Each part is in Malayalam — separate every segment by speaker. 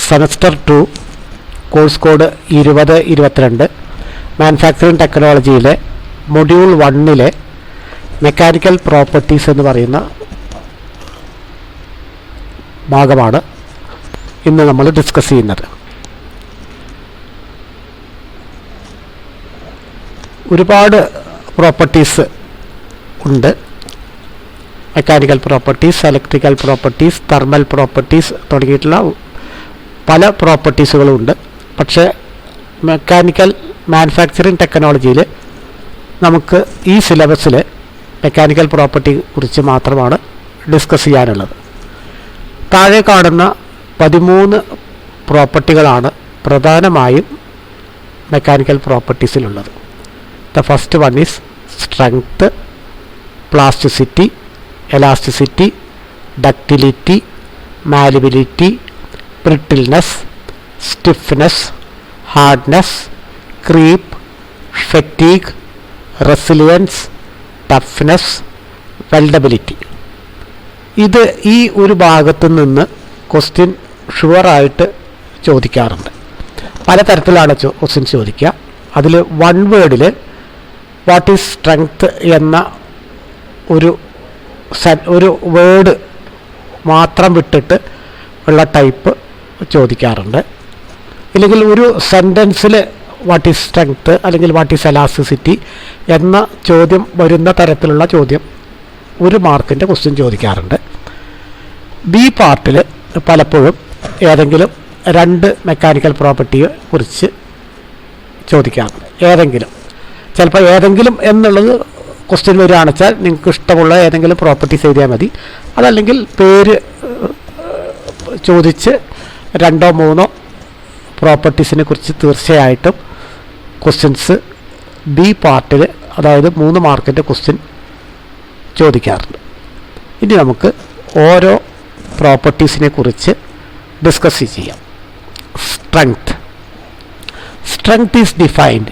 Speaker 1: സെമസ്റ്റർ 2 കോഴ്സ് കോഡ് 2022 മാനുഫാക്ചറിംഗ് ടെക്നോളജിയിലെ മൊഡ്യൂൾ 1-ലെ മെക്കാനിക്കൽ പ്രോപ്പർട്ടീസ് എന്ന് പറയുന്ന ഭാഗമാണ് ഇന്ന് നമ്മൾ ഡിസ്കസ് ചെയ്യുന്നത്. ഒരുപാട് പ്രോപ്പർട്ടീസ് ഉണ്ട്. Mechanical properties, electrical properties, thermal properties തുടങ്ങിയിട്ടുള്ള പല പ്രോപ്പർട്ടീസുകളുണ്ട്. പക്ഷേ മെക്കാനിക്കൽ മാനുഫാക്ചറിംഗ് ടെക്നോളജിയിൽ നമുക്ക് ഈ സിലബസിൽ മെക്കാനിക്കൽ പ്രോപ്പർട്ടിയെ കുറിച്ച് മാത്രമാണ് ഡിസ്കസ് ചെയ്യാനുള്ളത്. താഴെ കാണുന്ന 13 പ്രോപ്പർട്ടികളാണ് പ്രധാനമായും മെക്കാനിക്കൽ പ്രോപ്പർട്ടീസിലുള്ളത്. The first one is strength, plasticity, elasticity, ductility, malleability, brittleness, stiffness, hardness, creep, fatigue, resilience, toughness, weldability. ഇത് ഈ ഒരു ഭാഗത്തു നിന്ന് ക്വസ്റ്റ്യൻ ഷുവറായിട്ട് ചോദിക്കാറുണ്ട്. പലതരത്തിലാണ് ക്വസ്റ്റ്യൻ ചോദിക്കുക. അതിൽ വൺ വേർഡിൽ വാട്ട് ഈസ് സ്ട്രെങ്ത് എന്ന ഒരു വേർഡ് മാത്രം വിട്ടിട്ട് ഉള്ള ടൈപ്പ് ചോദിക്കാറുണ്ട്. ഇല്ലെങ്കിൽ ഒരു സെൻറ്റൻസിൽ വാട്ട് ഈസ് സ്ട്രെങ്ത് അല്ലെങ്കിൽ വാട്ട് ഈസ് എലാസ്റ്റിസിറ്റി എന്ന ചോദ്യം വരുന്ന തരത്തിലുള്ള ചോദ്യം 1 മാർക്കിൻ്റെ ക്വസ്റ്റ്യൻ ചോദിക്കാറുണ്ട്. ബി പാർട്ടിൽ പലപ്പോഴും ഏതെങ്കിലും 2 മെക്കാനിക്കൽ പ്രോപ്പർട്ടിയെ കുറിച്ച് ചോദിക്കാറുണ്ട്. ചിലപ്പോൾ ഏതെങ്കിലും എന്നുള്ളത് ക്വസ്റ്റ്യൻ വരികയാണെന്ന് വെച്ചാൽ നിങ്ങൾക്ക് ഇഷ്ടമുള്ള ഏതെങ്കിലും പ്രോപ്പർട്ടീസ് എഴുതിയാൽ മതി. അതല്ലെങ്കിൽ പേര് ചോദിച്ച് 2 or 3 പ്രോപ്പർട്ടീസിനെ കുറിച്ച് തീർച്ചയായിട്ടും ക്വസ്റ്റ്യൻസ് ബി പാർട്ടിൽ, അതായത് 3 മാർക്കിൻ്റെ ക്വസ്റ്റ്യൻ ചോദിക്കാറുണ്ട്. ഇനി നമുക്ക് ഓരോ പ്രോപ്പർട്ടീസിനെ കുറിച്ച് ഡിസ്കസ് ചെയ്യാം. Strength is defined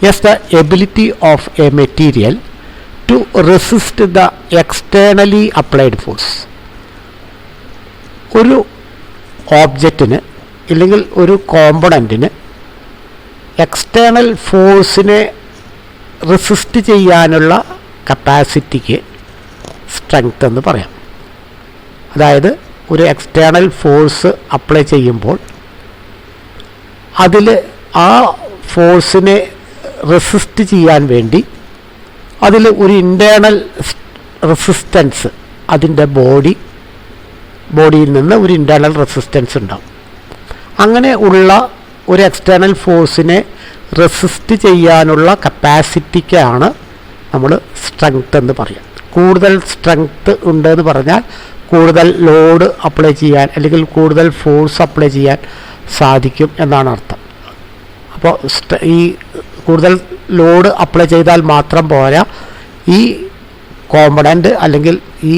Speaker 1: as the ability of a material to resist the externally applied force. ഒരു ഓബ്ജക്റ്റിന് ഇല്ലെങ്കിൽ ഒരു കോമ്പണൻറ്റിന് എക്സ്റ്റേണൽ ഫോഴ്സിനെ റെസിസ്റ്റ് ചെയ്യാനുള്ള കപ്പാസിറ്റിക്ക് സ്ട്രെങ്ത് എന്ന് പറയാം. അതായത് ഒരു എക്സ്റ്റേണൽ ഫോഴ്സ് അപ്ലൈ ചെയ്യുമ്പോൾ അതിൽ ആ ഫോഴ്സിനെ റെസിസ്റ്റ് ചെയ്യാൻ വേണ്ടി അതിൽ ഒരു ഇൻറ്റേർണൽ റെസിസ്റ്റൻസ്, അതിൻ്റെ ബോഡിയിൽ നിന്ന് ഒരു ഇൻറ്റേർണൽ റെസിസ്റ്റൻസ് ഉണ്ടാവും. അങ്ങനെ ഉള്ള ഒരു എക്സ്റ്റേണൽ ഫോഴ്സിനെ റെസിസ്റ്റ് ചെയ്യാനുള്ള കപ്പാസിറ്റിക്കാണ് നമ്മൾ സ്ട്രെങ്ത് എന്ന് പറയാം. കൂടുതൽ സ്ട്രെങ്ത് ഉണ്ടെന്ന് പറഞ്ഞാൽ കൂടുതൽ ലോഡ് അപ്ലൈ ചെയ്യാൻ അല്ലെങ്കിൽ കൂടുതൽ ഫോഴ്സ് അപ്ലൈ ചെയ്യാൻ സാധിക്കും എന്നാണ് അർത്ഥം. അപ്പോൾ ഈ കൂടുതൽ ലോഡ് അപ്ലൈ ചെയ്താൽ മാത്രം പോരാ, ഈ കോമ്പണൻ്റ് അല്ലെങ്കിൽ ഈ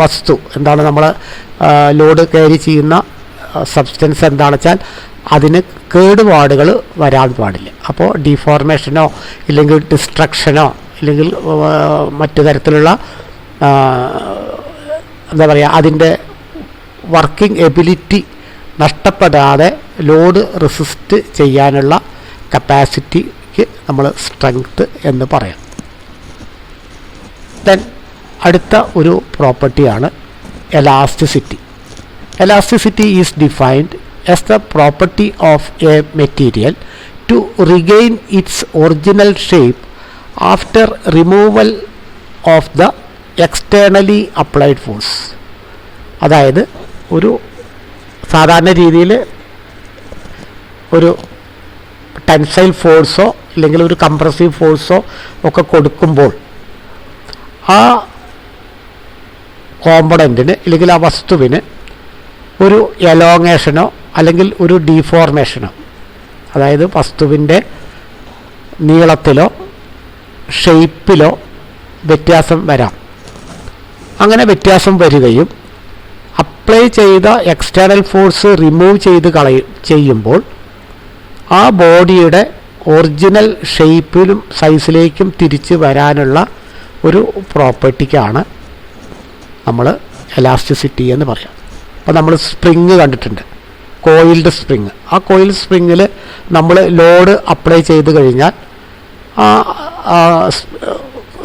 Speaker 1: വസ്തു എന്താണ്, നമ്മൾ ലോഡ് ക്യാരി ചെയ്യുന്ന സബ്സ്റ്റൻസ് എന്താണെന്ന് വെച്ചാൽ അതിന് കേടുപാടുകൾ വരാൻ പാടില്ല. അപ്പോൾ ഡിഫോർമേഷനോ ഇല്ലെങ്കിൽ ഡിസ്ട്രക്ഷനോ ഇല്ലെങ്കിൽ മറ്റു തരത്തിലുള്ള എന്താ പറയുക, അതിൻ്റെ വർക്കിംഗ് എബിലിറ്റി നഷ്ടപ്പെടാതെ ലോഡ് റെസിസ്റ്റ് ചെയ്യാനുള്ള കപ്പാസിറ്റിക്ക് നമ്മൾ സ്ട്രെങ്ത് എന്ന് പറയാം. ദെൻ അടുത്ത ഒരു പ്രോപ്പർട്ടിയാണ് elasticity. Elasticity is defined as the property of a material to regain its original shape after removal of the externally applied force. അതായത് ഒരു സാധാരണ രീതിയിൽ ഒരു ടെൻസൈൽ ഫോഴ്സോ അല്ലെങ്കിൽ ഒരു കംപ്രസീവ് ഫോഴ്സോ ഒക്കെ കൊടുക്കുമ്പോൾ ആ കോമ്പണൻറ്റിന് അല്ലെങ്കിൽ ആ വസ്തുവിന് ഒരു എലോങ്ങേഷനോ അല്ലെങ്കിൽ ഒരു ഡീഫോർമേഷനോ, അതായത് വസ്തുവിൻ്റെ നീളത്തിലോ ഷേപ്പിലോ വ്യത്യാസം വരാം. അങ്ങനെ വ്യത്യാസം വരികയും അപ്ലൈ ചെയ്ത എക്സ്റ്റേണൽ ഫോഴ്സ് റിമൂവ് ചെയ്യുമ്പോൾ ആ ബോഡിയുടെ ഒറിജിനൽ ഷേപ്പിലും സൈസിലേക്കും തിരിച്ച് വരാനുള്ള ഒരു പ്രോപ്പർട്ടിക്കാണ് നമ്മൾ എലാസ്റ്റിസിറ്റി എന്ന് പറയാം. അപ്പോൾ നമ്മൾ സ്പ്രിങ് കണ്ടിട്ടുണ്ട്, കോയിൽഡ് സ്പ്രിങ്. ആ കോയിൽഡ് സ്പ്രിങ്ങിൽ നമ്മൾ ലോഡ് അപ്ലൈ ചെയ്ത് കഴിഞ്ഞാൽ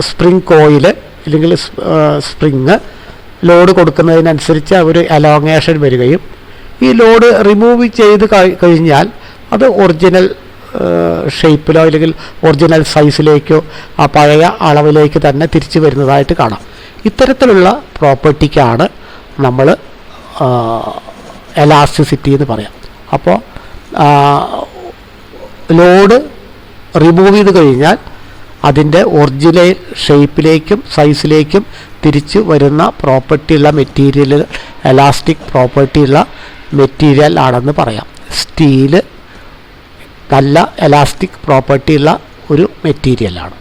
Speaker 1: സ്പ്രിങ് കോയിൽ അല്ലെങ്കിൽ സ്പ്രിങ് ലോഡ് കൊടുക്കുന്നതിനനുസരിച്ച് ഒരു എലോങ്ങേഷൻ വരികയും ഈ ലോഡ് റിമൂവ് ചെയ്ത് കഴിഞ്ഞാൽ അത് ഒറിജിനൽ ഷേപ്പിലോ അല്ലെങ്കിൽ ഒറിജിനൽ സൈസിലേക്കോ ആ പഴയ അളവിലേക്ക് തന്നെ തിരിച്ചു വരുന്നതായിട്ട് കാണാം. ഇത്തരത്തിലുള്ള പ്രോപ്പർട്ടിക്കാണ് നമ്മൾ എലാസ്റ്റിസിറ്റി എന്ന് പറയാം. അപ്പോൾ ലോഡ് റിമൂവ് ചെയ്ത് കഴിഞ്ഞാൽ അതിൻ്റെ ഒറിജിനൽ ഷേപ്പിലേക്കും സൈസിലേക്കും തിരിച്ചു വരുന്ന പ്രോപ്പർട്ടിയുള്ള മെറ്റീരിയൽ എലാസ്റ്റിക് പ്രോപ്പർട്ടിയുള്ള മെറ്റീരിയൽ ആണെന്ന് പറയാം. സ്റ്റീല് നല്ല എലാസ്റ്റിക് പ്രോപ്പർട്ടിയുള്ള ഒരു മെറ്റീരിയലാണ്.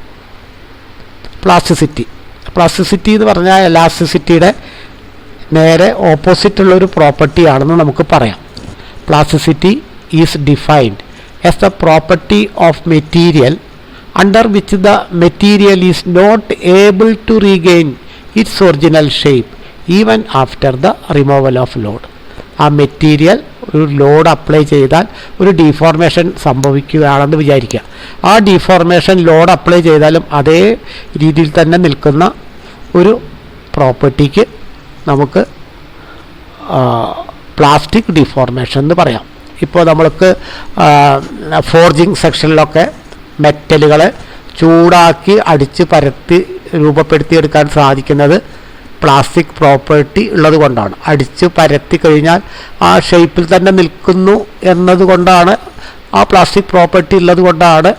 Speaker 1: പ്ലാസ്റ്റിസിറ്റി എന്ന് പറഞ്ഞാൽ എലാസ്റ്റിസിറ്റിയുടെ നേരെ ഓപ്പോസിറ്റുള്ളൊരു പ്രോപ്പർട്ടിയാണെന്ന് നമുക്ക് പറയാം. Plasticity is defined as the property of material under which the material is not able to regain its original shape even after the removal of load. ആ മെറ്റീരിയൽ ഒരു ലോഡ് അപ്ലൈ ചെയ്താൽ ഒരു ഡീഫോർമേഷൻ സംഭവിക്കുകയാണെന്ന് വിചാരിക്കുക. ആ ഡീഫോർമേഷൻ ലോഡ് അപ്ലൈ ചെയ്താലും അതേ രീതിയിൽ തന്നെ നിൽക്കുന്ന ഒരു പ്രോപ്പർട്ടിക്ക് നമുക്ക് പ്ലാസ്റ്റിക് ഡീഫോർമേഷൻ എന്ന് പറയാം. ഇപ്പോൾ നമ്മൾക്ക് ഫോർജിങ് സെക്ഷനിലൊക്കെ മെറ്റലുകളെ ചൂടാക്കി അടിച്ച് പരത്തി രൂപപ്പെടുത്തിയെടുക്കാൻ സാധിക്കുന്നത് പ്ലാസ്റ്റിക് പ്രോപ്പർട്ടി ഉള്ളത് കൊണ്ടാണ്. അടിച്ച് പരത്തി കഴിഞ്ഞാൽ ആ ഷേപ്പിൽ തന്നെ നിൽക്കുന്നു എന്നതുകൊണ്ടാണ്, ആ പ്ലാസ്റ്റിക് പ്രോപ്പർട്ടി ഉള്ളത് കൊണ്ടാണ്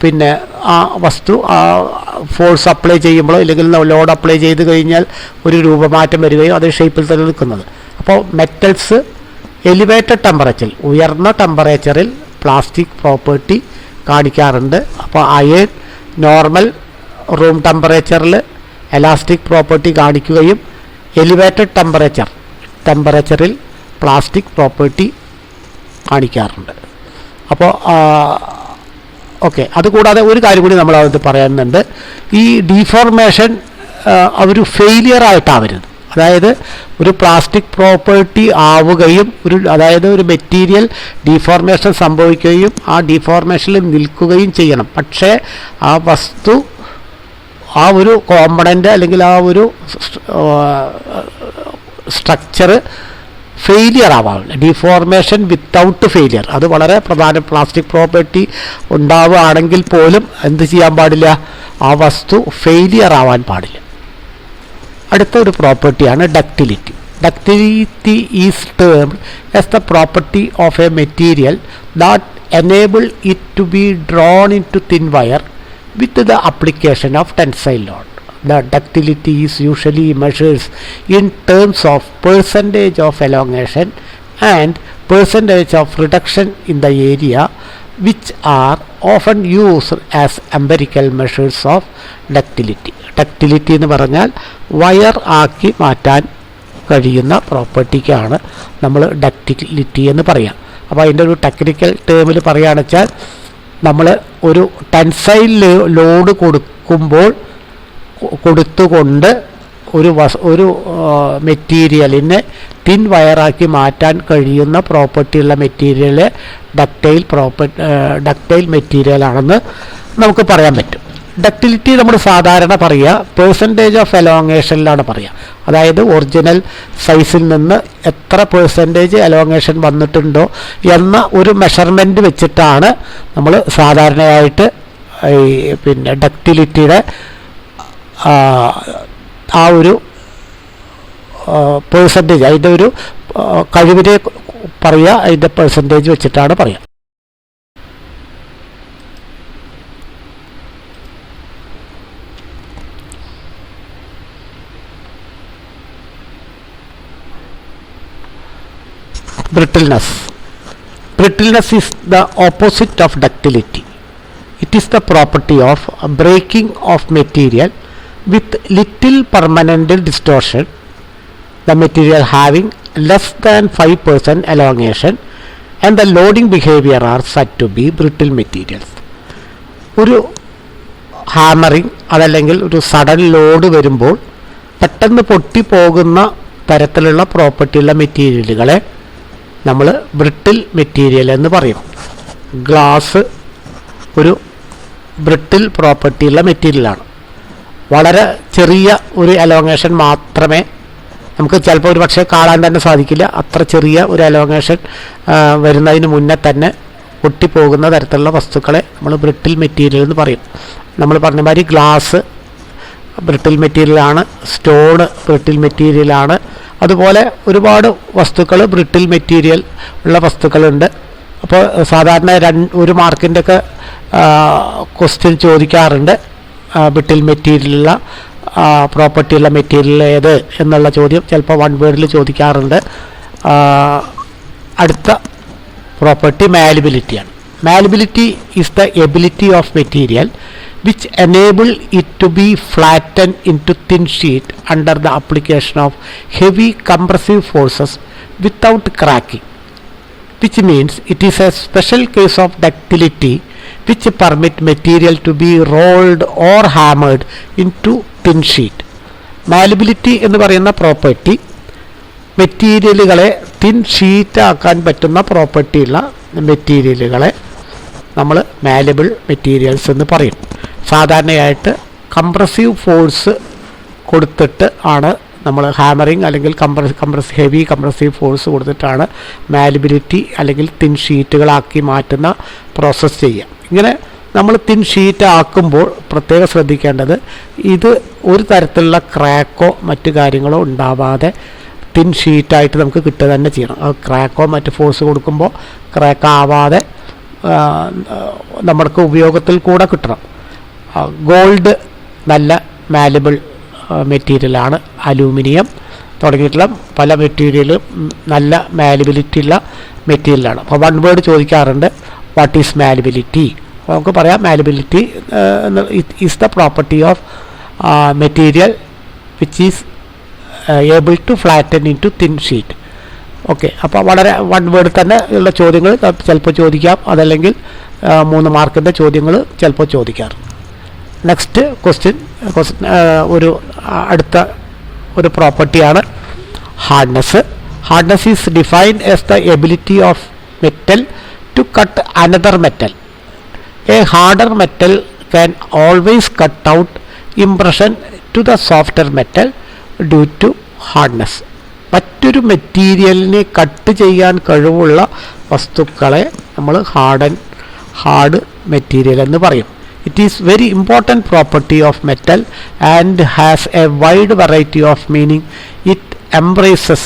Speaker 1: പിന്നെ ആ വസ്തു ഫോഴ്സ് അപ്ലൈ ചെയ്യുമ്പോഴോ ഇല്ലെങ്കിൽ ലോഡ് അപ്ലൈ ചെയ്ത് കഴിഞ്ഞാൽ ഒരു രൂപമാറ്റം വരികയും അതേ ഷേപ്പിൽ തന്നെ നിൽക്കുന്നത്. അപ്പോൾ മെറ്റൽസ് എലിവേറ്റഡ് ടെമ്പറേച്ചറിൽ, ഉയർന്ന ടെമ്പറേച്ചറിൽ പ്ലാസ്റ്റിക് പ്രോപ്പർട്ടി കാണിക്കാറുണ്ട്. അപ്പോൾ അയൺ നോർമൽ റൂം ടെമ്പറേച്ചറിൽ എലാസ്റ്റിക് പ്രോപ്പർട്ടി കാണിക്കുകയും എലിവേറ്റഡ് ടെമ്പറേച്ചറിൽ പ്ലാസ്റ്റിക് പ്രോപ്പർട്ടി കാണിക്കാറുണ്ട്. അപ്പോൾ ഓക്കെ, അതുകൂടാതെ ഒരു കാര്യം കൂടി നമ്മൾ അത് പറയുന്നുണ്ട്. ഈ ഡീഫോർമേഷൻ ഒരു ഫെയിലിയർ ആയിട്ടാവരുത്. അതായത് ഒരു പ്ലാസ്റ്റിക് പ്രോപ്പർട്ടി ആവുകയും അതായത് ഒരു മെറ്റീരിയൽ ഡീഫോർമേഷൻ സംഭവിക്കുകയും ആ ഡീഫോർമേഷനിൽ നിൽക്കുകയും ചെയ്യണം. പക്ഷേ ആ വസ്തു ആ ഒരു കോമ്പണൻ്റ് അല്ലെങ്കിൽ ആ ഒരു സ്ട്രക്ചർ ഫെയിലിയർ ആവാറില്ല. ഡീഫോർമേഷൻ വിത്തൗട്ട് ഫെയിലിയർ, അത് വളരെ പ്രധാനം. പ്ലാസ്റ്റിക് പ്രോപ്പർട്ടി ഉണ്ടാവുകയാണെങ്കിൽ പോലും എന്ത് ചെയ്യാൻ പാടില്ല, ആ വസ്തു ഫെയിലിയർ ആവാൻ പാടില്ല. അടുത്ത ഒരു പ്രോപ്പർട്ടിയാണ് ductility. Ductility is termed as the property of a material that enable it to be drawn in to thin wire with the application of tensile load. The ductility is usually measured in terms of percentage of elongation and percentage of reduction in the area, which are often used as empirical measures of ductility. Ductility എന്ന് പറഞ്ഞാൽ വയർ ആക്കി മാറ്റാൻ കഴിയുന്ന പ്രോപ്പർട്ടിക്കാണ് നമ്മൾ ഡക്റ്റിലിറ്റി എന്ന് പറയാം. അപ്പോൾ അതിൻ്റെ ഒരു ടെക്നിക്കൽ ടേമിൽ പറയുകയാണെന്ന് വെച്ചാൽ നമ്മൾ ഒരു ടെൻസൈൽ ലോഡ് കൊടുത്തുകൊണ്ട് ഒരു മെറ്റീരിയലിനെ തിൻ വയറാക്കി മാറ്റാൻ കഴിയുന്ന പ്രോപ്പർട്ടിയുള്ള മെറ്റീരിയല് ഡക്റ്റൈൽ മെറ്റീരിയലാണെന്ന് നമുക്ക് പറയാൻ പറ്റും. ഡക്റ്റിലിറ്റി നമ്മൾ സാധാരണ പറയുക പെർസെൻറ്റേജ് ഓഫ് എലോങ്ങേഷനിലാണ് പറയുക. അതായത് ഒറിജിനൽ സൈസിൽ നിന്ന് എത്ര പെർസെൻറ്റേജ് എലോങ്ങേഷൻ വന്നിട്ടുണ്ടോ എന്ന ഒരു മെഷർമെൻറ്റ് വെച്ചിട്ടാണ് നമ്മൾ സാധാരണയായിട്ട് പിന്നെ ഡക്റ്റിലിറ്റിയുടെ ആ ഒരു പേഴ്സൻറ്റേജ്, അതിൻ്റെ ഒരു കഴിവിനെ പറയുക, അതിൻ്റെ പെർസെൻറ്റേജ് വെച്ചിട്ടാണ് പറയുക. Brittleness is the opposite of ductility. It is the property of breaking of material with little permanent distortion, the material having less than 5% elongation and the loading behavior are said to be brittle materials. ഒരു ഹാമറിങ് അതല്ലെങ്കിൽ ഒരു സഡൻ ലോഡ് വരുമ്പോൾ പെട്ടെന്ന് പൊട്ടിപ്പോകുന്ന തരത്തിലുള്ള പ്രോപ്പർട്ടിയുള്ള മെറ്റീരിയലുകളെ നമ്മൾ ബ്രിട്ടിൽ മെറ്റീരിയൽ എന്ന് പറയും. ഗ്ലാസ് ഒരു ബ്രിട്ടിൽ പ്രോപ്പർട്ടിയുള്ള മെറ്റീരിയലാണ്. വളരെ ചെറിയ ഒരു എലോങ്ങേഷൻ മാത്രമേ നമുക്ക് ചിലപ്പോൾ ഒരു പക്ഷേ കാണാൻ തന്നെ സാധിക്കില്ല. അത്ര ചെറിയ ഒരു എലോങ്ങേഷൻ വരുന്നതിന് മുന്നേ തന്നെ പൊട്ടിപ്പോകുന്ന തരത്തിലുള്ള വസ്തുക്കളെ നമ്മൾ ബ്രിട്ടിൽ മെറ്റീരിയൽ എന്ന് പറയും. നമ്മൾ പറഞ്ഞ മാതിരി ഗ്ലാസ് ബ്രിട്ടിൽ മെറ്റീരിയലാണ്, സ്റ്റോണ് ബ്രിട്ടിൽ മെറ്റീരിയലാണ്. അതുപോലെ ഒരുപാട് വസ്തുക്കൾ ബ്രിട്ടിൽ മെറ്റീരിയൽ ഉള്ള വസ്തുക്കളുണ്ട്. അപ്പോൾ സാധാരണ ഒരു മാർക്കിൻ്റെ ഒക്കെ ക്വസ്റ്റ്യൻ ചോദിക്കാറുണ്ട്. ബ്രിട്ടിൽ മെറ്റീരിയലുള്ള പ്രോപ്പർട്ടിയുള്ള മെറ്റീരിയൽ ഏത് എന്നുള്ള ചോദ്യം ചിലപ്പോൾ 1 വേർഡിൽ ചോദിക്കാറുണ്ട്. അടുത്ത പ്രോപ്പർട്ടി മാലിബിലിറ്റിയാണ്. Malleability is the ability of material which enable it to be flattened into thin sheet under the application of heavy compressive forces without cracking, which means it is a special case of ductility which permit material to be rolled or hammered into thin sheet. Malleability എന്ന് പറയുന്ന പ്രോപ്പർട്ടി മെറ്റീരിയലുകളെ തിൻ ഷീറ്റ് ആക്കാൻ പറ്റുന്ന പ്രോപ്പർട്ടിയുള്ള മെറ്റീരിയലുകളെ നമ്മൾ മാലബിൾ മെറ്റീരിയൽസ് എന്ന് പറയും. സാധാരണയായിട്ട് കംപ്രസീവ് ഫോഴ്സ് കൊടുത്തിട്ട് ആണ് നമ്മൾ ഹാമറിങ് അല്ലെങ്കിൽ ഹെവി കംപ്രസീവ് ഫോഴ്സ് കൊടുത്തിട്ടാണ് മാലിബിലിറ്റി അല്ലെങ്കിൽ തിൻ ഷീറ്റുകളാക്കി മാറ്റുന്ന പ്രോസസ്സ് ചെയ്യുക. ഇങ്ങനെ നമ്മൾ തിൻ ഷീറ്റ് ആക്കുമ്പോൾ പ്രത്യേകം ശ്രദ്ധിക്കേണ്ടത് ഇത് ഒരു തരത്തിലുള്ള ക്രാക്കോ മറ്റു കാര്യങ്ങളോ ഉണ്ടാവാതെ തിൻ ഷീറ്റായിട്ട് നമുക്ക് കിട്ടുക തന്നെ ചെയ്യണം. ക്രാക്കോ മറ്റ് ഫോഴ്സ് കൊടുക്കുമ്പോൾ ക്രാക്ക് ആവാതെ നമ്മൾക്ക് ഉപയോഗത്തിൽ കൂടെ കിട്ടണം. ഗോൾഡ് നല്ല മാലബിൾ മെറ്റീരിയലാണ്. അലൂമിനിയം തുടങ്ങിയിട്ടുള്ള പല മെറ്റീരിയലും നല്ല മാലബിലിറ്റി ഉള്ള മെറ്റീരിയലാണ്. അപ്പോൾ 1 വേർഡ് ചോദിക്കാറുണ്ട്, വാട്ട് ഈസ് മാലബിലിറ്റി? നമുക്ക് പറയാം malleability is the property of material which is able to flatten in to thin sheet. Okay, അപ്പോൾ വളരെ 1 വേർഡ് തന്നെ ഉള്ള ചോദ്യങ്ങൾ ചിലപ്പോൾ ചോദിക്കാം, അതല്ലെങ്കിൽ 3 മാർക്കിൻ്റെ ചോദ്യങ്ങൾ ചിലപ്പോൾ ചോദിക്കാറുണ്ട്. നെക്സ്റ്റ് ക്വസ്റ്റ്യൻ അടുത്ത ഒരു പ്രോപ്പർട്ടിയാണ് hardness. Hardness is defined as the ability of metal to cut another metal. A harder metal can always cut out impression to the softer metal due to hardness. മറ്റൊരു മെറ്റീരിയലിനെ കട്ട് ചെയ്യാൻ കഴിവുള്ള വസ്തുക്കളെ നമ്മൾ ഹാർഡ് മെറ്റീരിയൽ എന്ന് പറയും. It is very important property of metal and has a wide variety of meaning. It embraces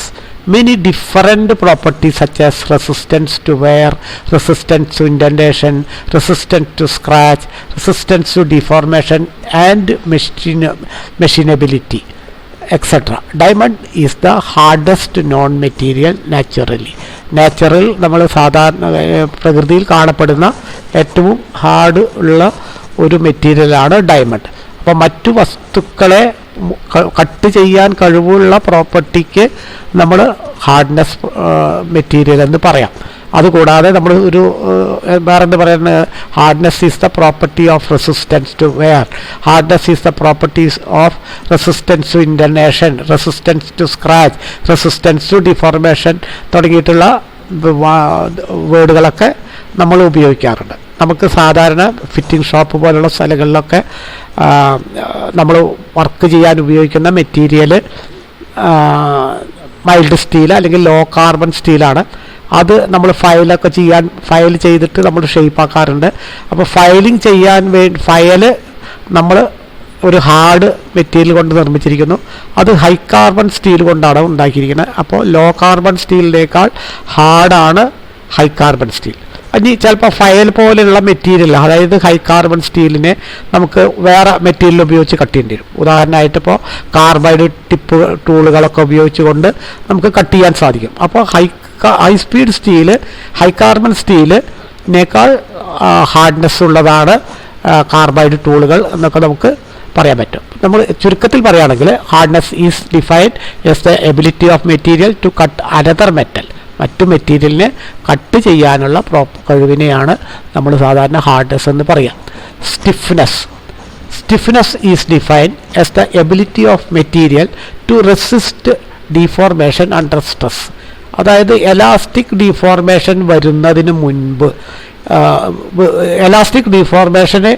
Speaker 1: many different properties such as resistance to wear, resistance to indentation, resistance to scratch, resistance to deformation and machinability, etc. Diamond is the hardest known material naturally. Natural നമ്മൾ സാധാരണ പ്രകൃതിയിൽ കാണപ്പെടുന്ന ഏറ്റവും ഹാർഡ് ഉള്ള ഒരു മെറ്റീരിയലാണ് ഡയമണ്ട്. അപ്പോൾ മറ്റു വസ്തുക്കളെ കട്ട് ചെയ്യാൻ കഴിവുള്ള പ്രോപ്പർട്ടിക്ക് നമ്മൾ ഹാർഡ്നെസ് മെറ്റീരിയൽ എന്ന് പറയാം. അതുകൂടാതെ നമ്മൾ വേറെന്ത് പറയുന്നത്, hardness is the property of resistance to wear, hardness is the properties of resistance to indentation, resistance to scratch, resistance to deformation തുടങ്ങിയിട്ടുള്ള വേർഡുകളൊക്കെ നമ്മൾ ഉപയോഗിക്കാറുണ്ട്. നമുക്ക് സാധാരണ ഫിറ്റിംഗ് ഷോപ്പ് പോലുള്ള സ്ഥലങ്ങളിലൊക്കെ നമ്മൾ വർക്ക് ചെയ്യാൻ ഉപയോഗിക്കുന്ന മെറ്റീരിയൽ മൈൽഡ് സ്റ്റീൽ അല്ലെങ്കിൽ ലോ കാർബൺ സ്റ്റീലാണ്. അത് നമ്മൾ ഫയൽ ചെയ്തിട്ട് നമ്മൾ ഷേപ്പ് ആക്കാറുണ്ട്. അപ്പോൾ ഫയലിംഗ് ചെയ്യാൻ ഫയൽ നമ്മൾ ഒരു ഹാർഡ് മെറ്റീരിയൽ കൊണ്ട് നിർമ്മിച്ചിരിക്കുന്നു. അത് ഹൈ കാർബൺ സ്റ്റീൽ കൊണ്ടാണ് ഉണ്ടാക്കിയിരിക്കുന്നത്. അപ്പോൾ ലോ കാർബൺ സ്റ്റീലിനേക്കാൾ ഹാർഡാണ് ഹൈ കാർബൺ സ്റ്റീൽ. ഇനി ചിലപ്പോൾ ഫയൽ പോലെയുള്ള മെറ്റീരിയൽ, അതായത് ഹൈ കാർബൺ സ്റ്റീലിനെ നമുക്ക് വേറെ മെറ്റീരിയൽ ഉപയോഗിച്ച് കട്ട് ചെയ്യേണ്ടി വരും. ഉദാഹരണമായിട്ട് ഇപ്പോൾ കാർബൈഡ് ടിപ്പ് ടൂളുകളൊക്കെ ഉപയോഗിച്ചുകൊണ്ട് നമുക്ക് കട്ട് ചെയ്യാൻ സാധിക്കും. അപ്പോൾ high speed steel high carbon സ്റ്റീലിനേക്കാൾ ഹാർഡ്നെസ് ഉള്ളതാണ് കാർബൈഡ് ടൂളുകൾ എന്നൊക്കെ നമുക്ക് പറയാൻ പറ്റും. നമ്മൾ ചുരുക്കത്തിൽ പറയുകയാണെങ്കിൽ hardness is defined as the ability of material to cut another metal. മറ്റു മെറ്റീരിയലിനെ കട്ട് ചെയ്യാനുള്ള കഴിവിനെയാണ് നമ്മൾ സാധാരണ ഹാർഡ്നെസ് എന്ന് പറയാം. Stiffness is defined as the ability of material to resist deformation under stress. അതായത് എലാസ്റ്റിക് ഡീഫോർമേഷൻ വരുന്നതിന് മുൻപ് എലാസ്റ്റിക് ഡീഫോർമേഷനെ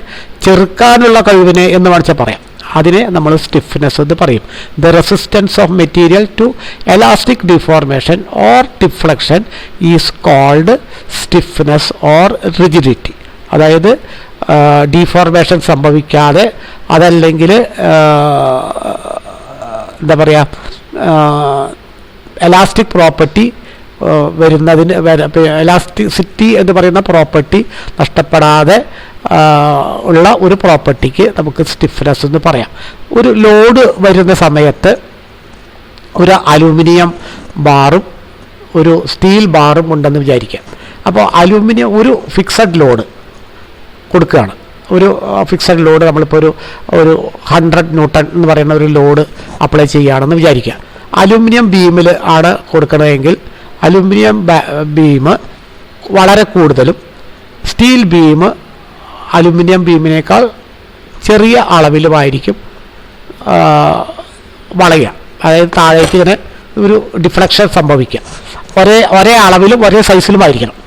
Speaker 1: ചെറുക്കാനുള്ള കഴിവിനെ എന്ന് വേണമെങ്കിൽ പറയാം. അതിനെ നമ്മൾ സ്റ്റിഫ്നെസ് എന്ന് പറയും. The resistance of material to elastic deformation or deflection is called stiffness or rigidity. അതായത് ഡീഫോർമേഷൻ സംഭവിക്കാതെ അതല്ലെങ്കിൽ എന്താ പറയുക എലാസ്റ്റിക് പ്രോപ്പർട്ടി വരുന്നതിന് എലാസ്റ്റിസിറ്റി എന്ന് പറയുന്ന പ്രോപ്പർട്ടി നഷ്ടപ്പെടാതെ ഉള്ള ഒരു പ്രോപ്പർട്ടിക്ക് നമുക്ക് സ്റ്റിഫ്നെസ് എന്ന് പറയാം. ഒരു ലോഡ് വരുന്ന സമയത്ത് ഒരു അലൂമിനിയം ബാറും ഒരു സ്റ്റീൽ ബാറും ഉണ്ടെന്ന് വിചാരിക്കാം. അപ്പോൾ അലൂമിനിയം ഒരു ഫിക്സഡ് ലോഡ് കൊടുക്കുകയാണ്. ഒരു ഫിക്സഡ് ലോഡ് നമ്മളിപ്പോൾ ഒരു 100 ന്യൂട്ടൺ എന്ന് പറയുന്ന ഒരു ലോഡ് അപ്ലൈ ചെയ്യുകയാണെന്ന് വിചാരിക്കുക. അലൂമിനിയം ബീമിൽ ആണ് കൊടുക്കണമെങ്കിൽ അലൂമിനിയം ബീം വളരെ കൂടുതലും സ്റ്റീൽ ബീം അലുമിനിയം ബീമിനേക്കാൾ ചെറിയ അളവിലുമായിരിക്കും വളയുക. അതായത് താഴേക്ക് ഇങ്ങനെ ഒരു ഡിഫ്ലക്ഷൻ സംഭവിക്കുക. ഒരേ അളവിലും ഒരേ സൈസിലുമായിരിക്കണം.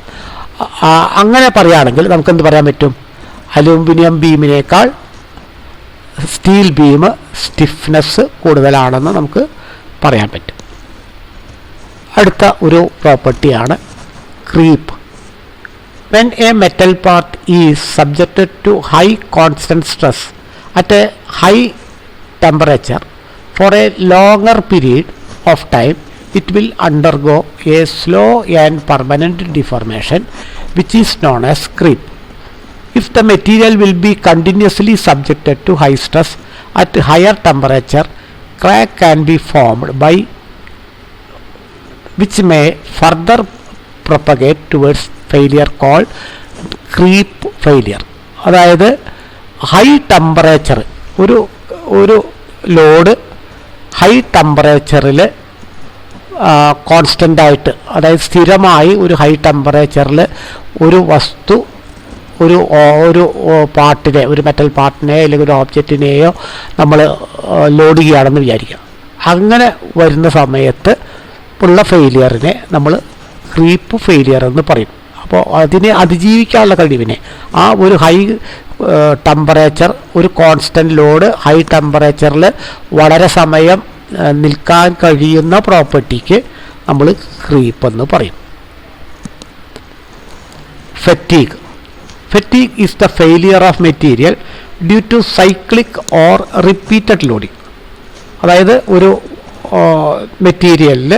Speaker 1: അങ്ങനെ പറയുകയാണെങ്കിൽ നമുക്കെന്ത് പറയാൻ പറ്റും? അലൂമിനിയം ബീമിനേക്കാൾ സ്റ്റീൽ ബീം സ്റ്റിഫ്നെസ് കൂടുതലാണെന്ന് നമുക്ക് പറയാൻ പറ്റും. അടുത്ത ഒരു പ്രോപ്പർട്ടിയാണ് creep. When a metal part is subjected to high constant stress at a high temperature for a longer period of time, it will undergo a slow and permanent deformation which is known as creep. If the material will be continuously subjected to high stress at higher temperature, crack can be formed by which may further propagate towards failure called creep failure. അതായത് ഹൈ ടെമ്പറേച്ചർ ഒരു ലോഡ് ഹൈ ടെമ്പറേച്ചറിൽ കോൺസ്റ്റൻ്റ് ആയിട്ട്, അതായത് സ്ഥിരമായി ഒരു ഹൈ ടെമ്പറേച്ചറിൽ ഒരു വസ്തു ഒരു പാർട്ടിനെ, ഒരു മെറ്റൽ പാർട്ടിനെയോ അല്ലെങ്കിൽ ഒരു ഓബ്ജക്റ്റിനെയോ നമ്മൾ ലോഡ് ചെയ്യുകയാണെന്ന് വിചാരിക്കുക. അങ്ങനെ വരുന്ന സമയത്ത് ഉള്ള ഫെയിലിയറിനെ നമ്മൾ ക്രീപ്പ് ഫെയിലിയർ എന്ന് പറയും. അപ്പോൾ അതിനെ അതിജീവിക്കാനുള്ള കഴിവിനെ, ആ ഒരു ഹൈ ടെമ്പറേച്ചർ, ഒരു കോൺസ്റ്റൻ്റ് ലോഡ് ഹൈ ടെമ്പറേച്ചറിൽ വളരെ സമയം നിൽക്കാൻ കഴിയുന്ന പ്രോപ്പർട്ടിക്ക് നമ്മൾ ക്രീപ്പ് എന്ന് പറയും. Fatigue. Fatigue is the failure of material due to cyclic or repeated loading. അതായത് ഒരു മെറ്റീരിയലിൽ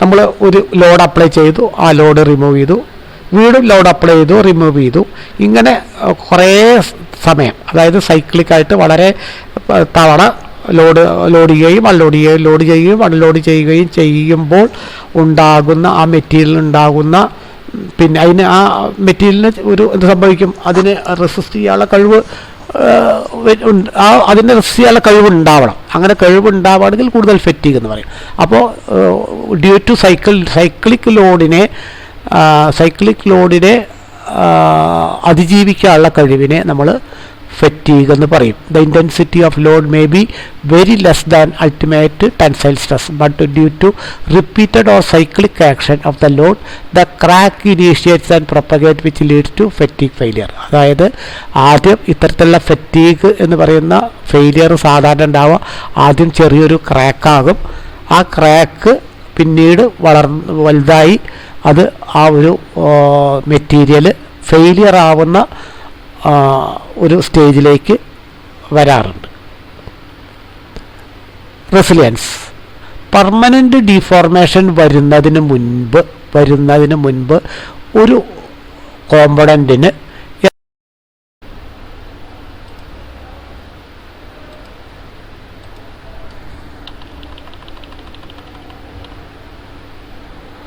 Speaker 1: നമ്മൾ ഒരു ലോഡ് അപ്ലൈ ചെയ്തു, ആ ലോഡ് റിമൂവ് ചെയ്തു, വീണ്ടും ലോഡ് അപ്ലൈ ചെയ്തു, റിമൂവ് ചെയ്തു, ഇങ്ങനെ കുറേ സമയം, അതായത് സൈക്ലിക്കായിട്ട് വളരെ തവണ ലോഡ് ചെയ്യുകയും അൺലോഡ് ചെയ്യുകയും ലോഡ് ചെയ്യുകയും അൺലോഡ് ചെയ്യുകയും ചെയ്യുമ്പോൾ ഉണ്ടാകുന്ന ആ മെറ്റീരിയൽ ഉണ്ടാകുന്ന, പിന്നെ ആ മെറ്റീരിയലിന് എന്ത് സംഭവിക്കും? അതിന് റെസിസ്റ്റ് ചെയ്യാനുള്ള കഴിവ്, അതിൻ്റെ റെസിസ്റ്റ് ചെയ്യാനുള്ള കഴിവുണ്ടാവണം. അങ്ങനെ കഴിവുണ്ടാവുകയാണെങ്കിൽ കൂടുതൽ ഫെറ്റീഗ് എന്ന് പറയും. അപ്പോൾ ഡ്യൂ ടു സൈക്ലിക് ലോഡിനെ അതിജീവിക്കാനുള്ള കഴിവിനെ നമ്മൾ ഫെറ്റീഗ് എന്ന് പറയും. The intensity of load may be very less than ultimate tensile stress, but due to repeated or cyclic action of the load the crack initiates and propagate which leads to fatigue failure. അതായത് ആദ്യം ഇത്തരത്തിലുള്ള ഫെറ്റീഗ് എന്ന് പറയുന്ന ഫെയിലിയർ സാധാരണ ഉണ്ടാവുക ആദ്യം ചെറിയൊരു ക്രാക്കാകും. ആ ക്രാക്ക് പിന്നീട് വലുതായി അത് ആ ഒരു മെറ്റീരിയൽ ഫെയിലിയർ ആവുന്ന ഒരു സ്റ്റേജിലേക്ക് വരാറുണ്ട്. റെസിലിയൻസ്. പെർമനൻ്റ് ഡീഫോർമേഷൻ വരുന്നതിന് മുൻപ് ഒരു കോമ്പണൻറ്റിന്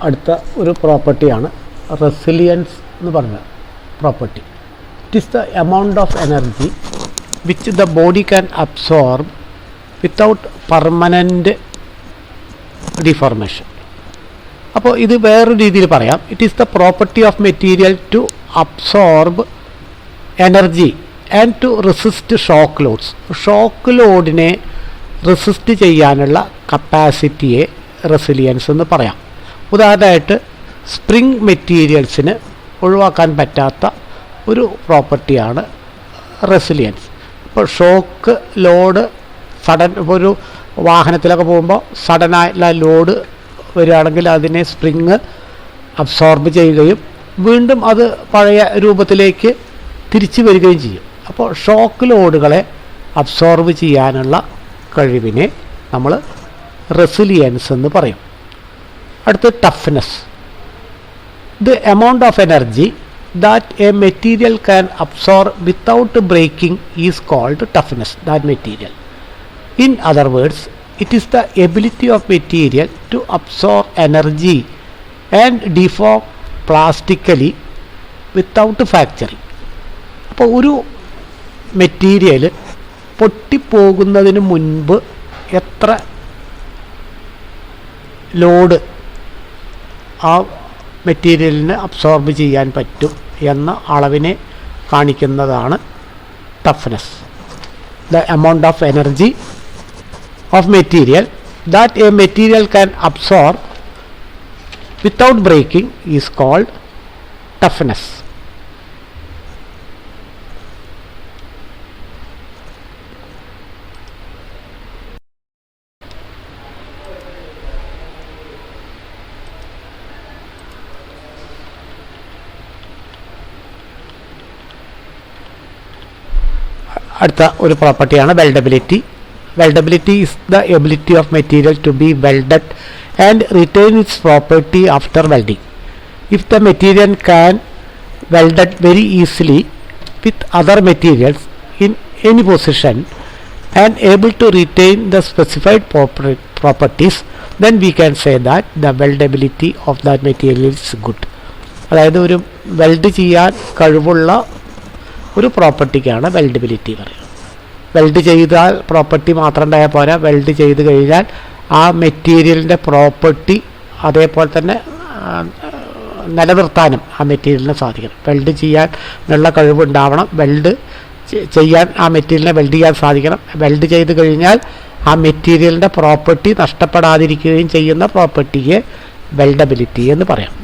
Speaker 1: അടുത്ത ഒരു പ്രോപ്പർട്ടിയാണ് റെസിലിയൻസ് എന്ന് പറഞ്ഞ property. It is the amount of energy which the body can absorb without permanent deformation. അപ്പോൾ ഇത് വേറൊരു രീതിയിൽ പറയാം. It is the property of material to absorb energy and to resist shock ലോഡിനെ റെസിസ്റ്റ് ചെയ്യാനുള്ള കപ്പാസിറ്റിയെ റെസിലിയൻസ് എന്ന് പറയാം. ഉദാഹരണമായിട്ട് സ്പ്രിംഗ് മെറ്റീരിയൽസിന് ഒഴിവാക്കാൻ പറ്റാത്ത ഒരു പ്രോപ്പർട്ടിയാണ് റെസിലിയൻസ്. ഇപ്പോൾ ഷോക്ക് ലോഡ് സഡൻ, ഇപ്പോൾ ഒരു വാഹനത്തിലൊക്കെ പോകുമ്പോൾ സഡനായിട്ടുള്ള ലോഡ് വരികയാണെങ്കിൽ അതിനെ സ്പ്രിങ് അബ്സോർബ് ചെയ്യുകയും വീണ്ടും അത് പഴയ രൂപത്തിലേക്ക് തിരിച്ചു വരികയും ചെയ്യും. അപ്പോൾ ഷോക്ക് ലോഡുകളെ അബ്സോർബ് ചെയ്യാനുള്ള കഴിവിനെ നമ്മൾ റെസിലിയൻസ് എന്ന് പറയും. അടുത്ത് toughness. The amount of energy that a material can absorb without breaking is called toughness, that material. In other words, it is the ability of material to absorb energy and deform plastically without fracturing. അപ്പോൾ ഒരു മെറ്റീരിയൽ പൊട്ടിപ്പോകുന്നതിന് മുൻപ് എത്ര ലോഡ് ആ മെറ്റീരിയലിന് അബ്സോർബ് ചെയ്യാൻ പറ്റും എന്ന അളവിനെ കാണിക്കുന്നതാണ് toughness. The amount of energy of material that a material can absorb without breaking is called toughness. അടുത്ത ഒരു പ്രോപ്പർട്ടിയാണ് weldability. Weldability is the ability of material to be welded and retain its property after welding. If the material can welded very easily with other materials in any position and able to retain the specified properties, then we can say that the weldability of that material is good. അതായത് ഒരു വെൽഡ് ചെയ്യാൻ കഴിവുള്ള ഒരു പ്രോപ്പർട്ടിക്കാണ് വെൽഡബിലിറ്റി പറയുന്നത്. വെൽഡ് ചെയ്താൽ പ്രോപ്പർട്ടി മാത്രം ഉണ്ടായാൽ പോരാ, വെൽഡ് ചെയ്ത് കഴിഞ്ഞാൽ ആ മെറ്റീരിയലിൻ്റെ പ്രോപ്പർട്ടി അതേപോലെ തന്നെ നിലനിർത്താനും ആ മെറ്റീരിയലിന് സാധിക്കണം. വെൽഡ് ചെയ്യാൻ ഉള്ള കഴിവുണ്ടാവണം, വെൽഡ് ചെയ്യാൻ ആ മെറ്റീരിയലിനെ വെൽഡ് ചെയ്യാൻ സാധിക്കണം. വെൽഡ് ചെയ്ത് കഴിഞ്ഞാൽ ആ മെറ്റീരിയലിൻ്റെ പ്രോപ്പർട്ടി നഷ്ടപ്പെടാതിരിക്കുകയും ചെയ്യുന്ന പ്രോപ്പർട്ടിയെ വെൽഡബിലിറ്റി എന്ന് പറയാം.